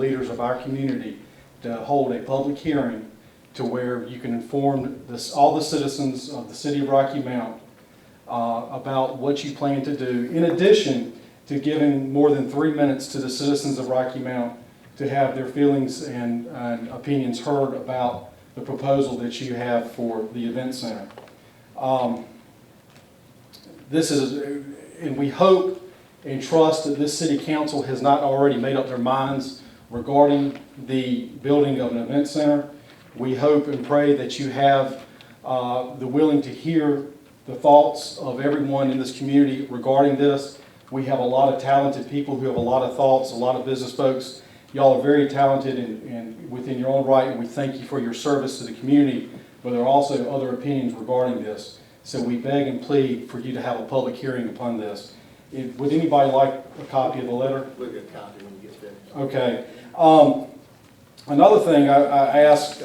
leaders of our community to hold a public hearing to where you can inform all the citizens of the city of Rocky Mount about what you plan to do, in addition to giving more than 3 minutes to the citizens of Rocky Mount to have their feelings and opinions heard about the proposal that you have for the event center. And we hope and trust that this city council has not already made up their minds regarding the building of an event center. We hope and pray that you have the willing to hear the thoughts of everyone in this community regarding this. We have a lot of talented people who have a lot of thoughts, a lot of business folks. Y'all are very talented and within your own right, and we thank you for your service to the community, but there are also other opinions regarding this. So we beg and plead for you to have a public hearing upon this. Would anybody like a copy of the letter? We'll get a copy when you get finished. Okay. Another thing I asked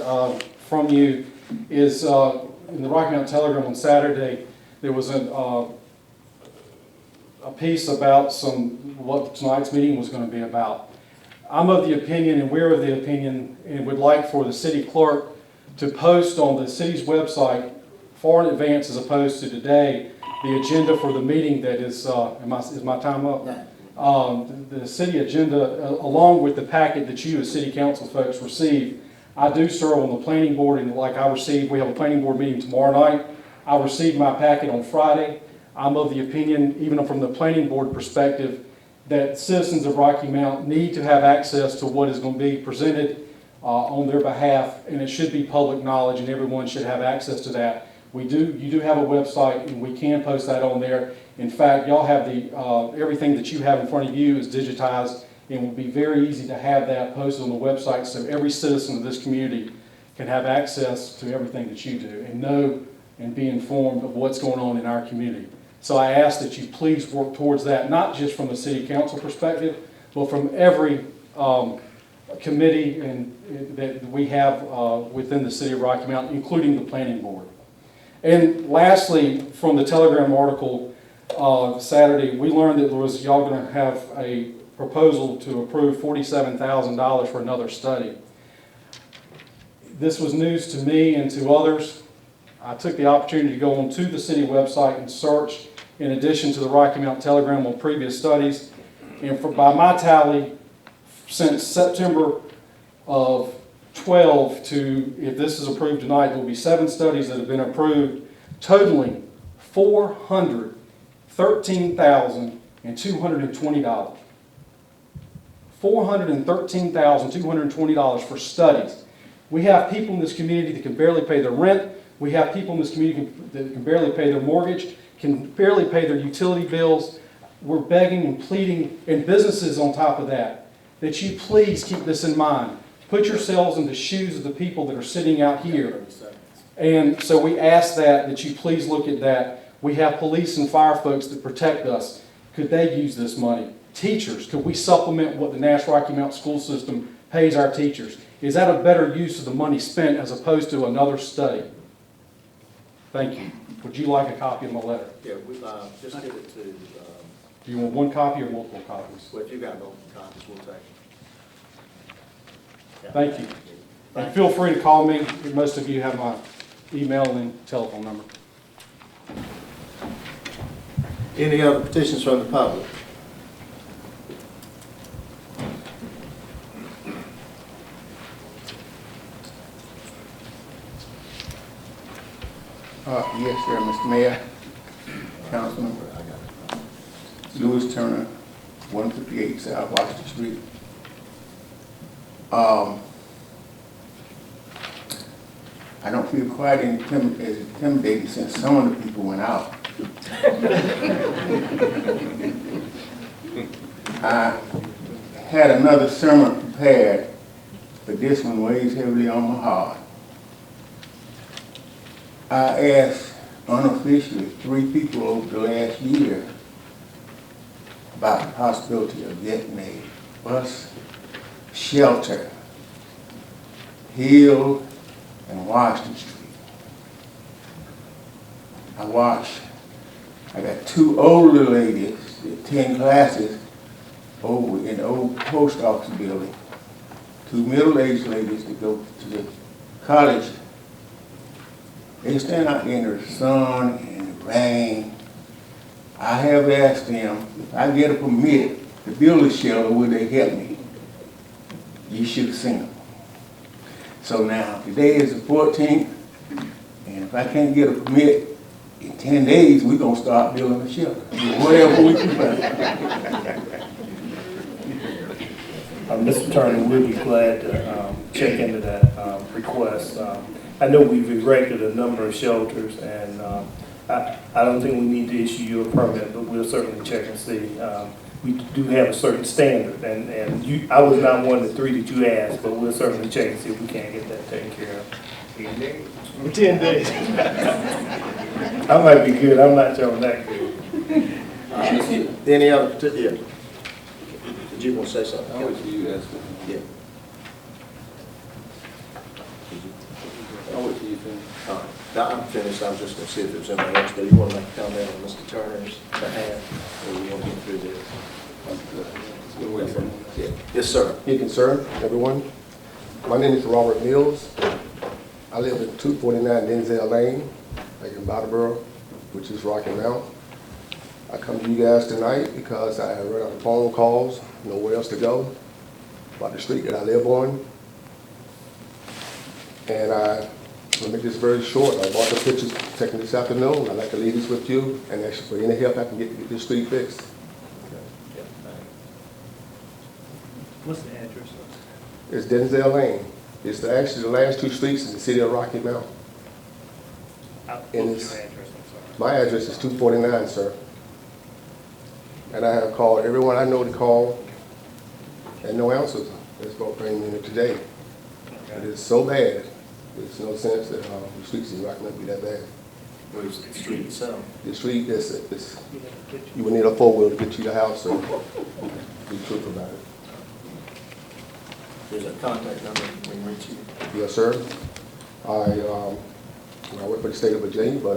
from you is in the Rocky Mount Telegram on Saturday, there was a piece about what tonight's meeting was going to be about. I'm of the opinion, and we're of the opinion, and would like for the city clerk to post on the city's website far in advance, as opposed to today, the agenda for the meeting that is my time up? No. The city agenda, along with the packet that you as city council folks receive. I do serve on the planning board, and like we have a planning board meeting tomorrow night. I received my packet on Friday. I'm of the opinion, even from the planning board perspective, that citizens of Rocky Mount need to have access to what is going to be presented on their behalf, and it should be public knowledge, and everyone should have access to that. You do have a website, and we can post that on there. In fact, y'all have everything that you have in front of you is digitized, and it will be very easy to have that posted on the website so every citizen of this community can have access to everything that you do and know and be informed of what's going on in our community. So I ask that you please work towards that, not just from the city council perspective, but from every committee that we have within the city of Rocky Mount, including the planning board. And lastly, from the Telegram article Saturday, we learned that y'all going to have a proposal to approve $47,000 for another study. This was news to me and to others. I took the opportunity to go onto the city website and search, in addition to the Rocky Mount Telegram, on previous studies. And by my tally, since September of 12 to, if this is approved tonight, there will be 7 studies that have been approved, totaling $413,220. $413,220 for studies. We have people in this community that can barely pay their rent. We have people in this community that can barely pay their mortgage, can barely pay their utility bills. We're begging and pleading, and businesses on top of that you please keep this in mind. Put yourselves in the shoes of the people that are sitting out here. And so we ask that you please look at that. We have police and fire folks that protect us. Could they use this money? Teachers, could we supplement what the Nash Rocky Mount school system pays our teachers? Is that a better use of the money spent as opposed to another study? Thank you. Would you like a copy of my letter? Yeah, we just give it to. Do you want one copy or multiple copies? Well, if you got multiple copies, we'll take it. Thank you. And feel free to call me. Most of you have my email and telephone number. Any other petitions from the public? Yes, sir, Mr. Mayor, Councilman Lewis Turner, 158 South Washington Street. I don't feel quite as intimidated since some of the people went out. I had another sermon prepared, but this one weighs heavily on my heart. I asked unofficially 3 people over the last year about the possibility of getting a bus shelter, Hill and Washington Street. I got 2 older ladies that attend classes over in the old post office building. two middle-aged ladies that go to the college. They stand out there in the sun and the rain. I have asked them, if I get a permit to build a shelter, will they help me? You should have seen them. So now, today is the 14th, and if I can't get a permit, in 10 days, we're gonna start building a shelter. Whatever we can find. Mr. Turner, we'll be glad to check into that request. I know we've erected a number of shelters, and I don't think we need to issue you a permit, but we'll certainly check and see. We do have a certain standard, and I was not one of the three that you asked, but we'll certainly check and see if we can't get that taken care of. 10 days. I might be good, I'm not showing that good. Any other, yeah. Did you want to say something? I wish you asked me. Yeah. I wish you finished. All right. Now, I'm finished. I was just going to see if there's anybody else, but you want to make a comment on Mr. Turner's behalf, or you want to get through this? Good way for me. Yeah. Yes, sir. Good concern, everyone. My name is Robert Mills. I live at 249 Denzel Lane, like in Brattleboro, which is Rocky Mount. I come to you guys tonight because I have run out of phone calls, nowhere else to go, about the street that I live on. And I'll make this very short. I bought the pictures taken this afternoon. I'd like to leave this with you and ask for any help I can get to get this street fixed. What's the address? It's Denzel Lane. It's actually the last two streets in the city of Rocky Mount. What's And your it's- address, I'm sorry? My address is 249, sir. And I have called everyone I know to call, and no answers. That's going to bring me today. It is so bad, there's no sense that the streets in Rocky Mount be that bad. Where's the street itself? The street, you would need a four-wheel to get to your house, so be truthful about it. There's a contact number we can reach you. Yes, sir. I work for the state of Virginia, but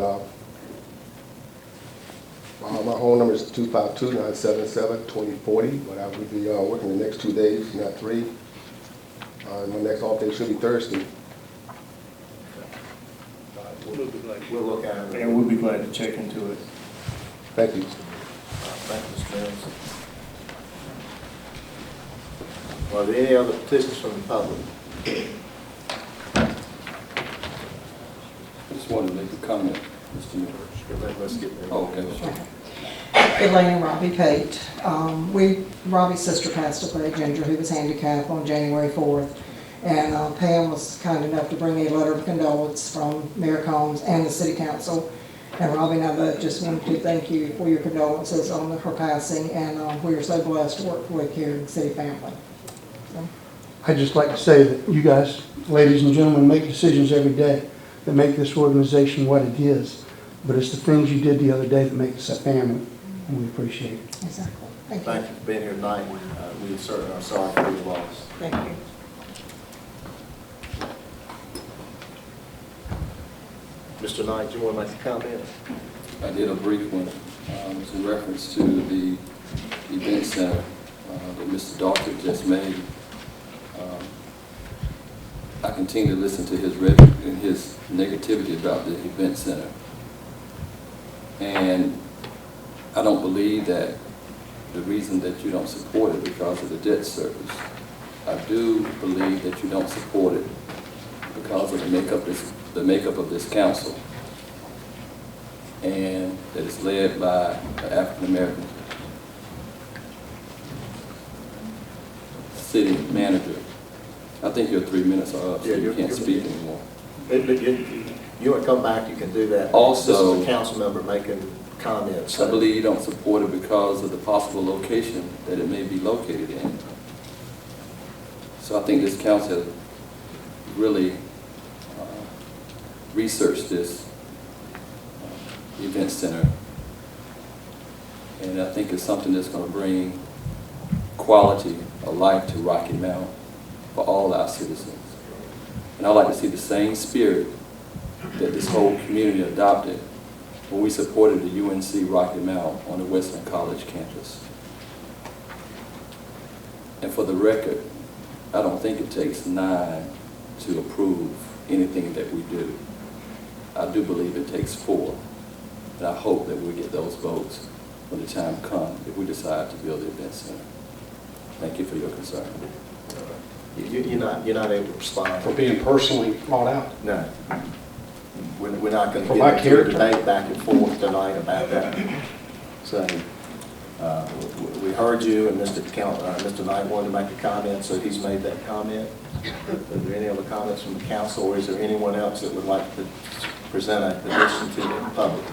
my home number is 252-977-2040, but I will be working the next 2 days, not 3. My next off day should be Thursday. We'll look at it. And we'll be glad to check into it. Thank you. Thank you, Mr. Mills. Are there any other petitions from the public? I just wanted to make a comment, Mr. Miller. Let's get there. Oh, okay. Elaine and Robbie Pate. Robbie's sister passed away, Ginger, who was handicapped on January 4th. And Pam was kind enough to bring me a letter of condolence from Mayor Combs and the city council. And Robbie and I both just wanted to thank you for your condolences on her passing, and we are so blessed to work with you in the city family. So. I'd just like to say that you guys, ladies and gentlemen, make decisions every day that make this organization what it is. But it's the things you did the other day that make us a family, and we appreciate it. Exactly. Thank you. Thank you for being here tonight. We certainly are sorry for your loss. Thank you. Mr. Knight, you want to make a comment? I did a brief one. It's in reference to the event center that Mr. Doctor just made. I continue to listen to his rhetoric and his negativity about the event center. And I don't believe that the reason that you don't support it because of the debt service. I do believe that you don't support it because of the makeup of this council, and that it's led by an African American city manager. I think your 3 minutes are up, so Yeah, you you're- can't you're- speak anymore. You want to come back, you can do that. Also- This is a council member making comments. I believe you don't support it because of the possible location that it may be located in. So I think this council has really researched this event center. And I think it's something that's going to bring quality of life to Rocky Mount for all our citizens. And I'd like to see the same spirit that this whole community adopted when we supported the UNC Rocky Mount on the Western College campus. And for the record, I don't think it takes 9 to approve anything that we do. I do believe it takes 4, and I hope that we'll get those votes when the time comes if we decide to build the event center. Thank you for your concern. You're not able to respond. For being personally brought out. No. We're not going to For my get into a character. debate back and forth tonight about that. So, we heard you, and Mr. Knight wanted to make a comment, so he's made that comment. Are there any other comments from the council, or is there anyone else that would like to present a petition to the public?